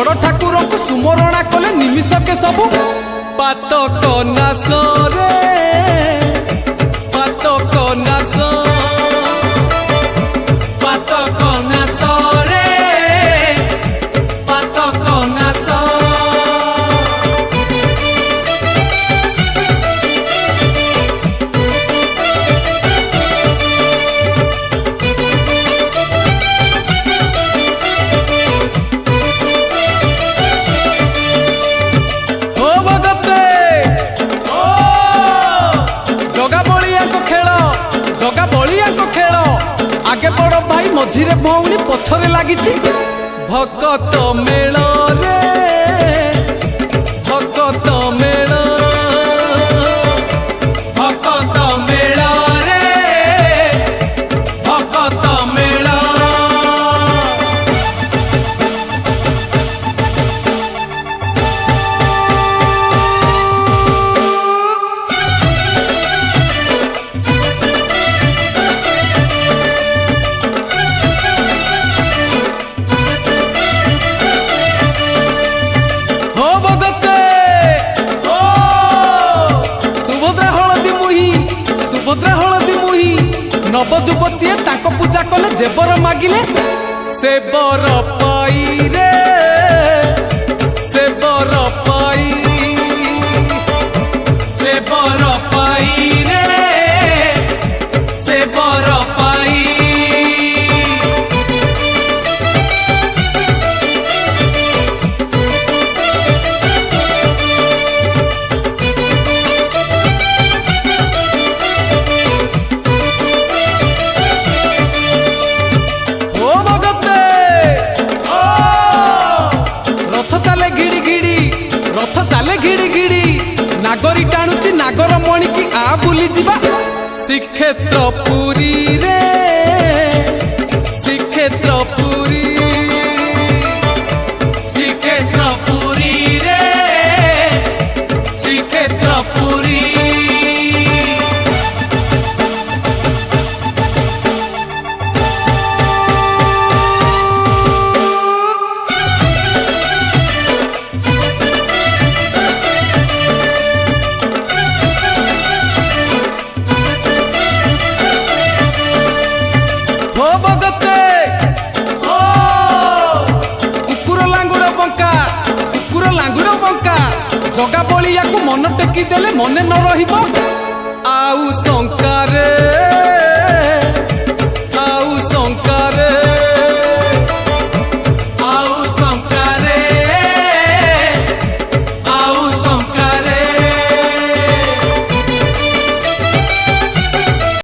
बड़ ठाकुर को सुमरणा कले निमिष के सबू पातक नाश रे पातक नाश पातक नाश रे पातक नाश आगे बड़ भाई मझिरे भौणी पछरे लागी भगत मेल रे भगत मेल भगत मेल रे भगत मेल नव युवती पूजा कले जेबर मागिले से बर पाई रे से बर पाई से बर पाई रे से बर पाई चले घिड़ी घिड़ी नागरी टाणुची नागर मणि की आ बुली जीवा श्रीक्षेत्र पुरी रे श्रीक्षेत्र पुरी श्रीक्षेत्र पुरी रे श्रीक्षेत्र पुरी जगा बलिया को मन टेकी देले मने न रहिबो आउ शंका रे।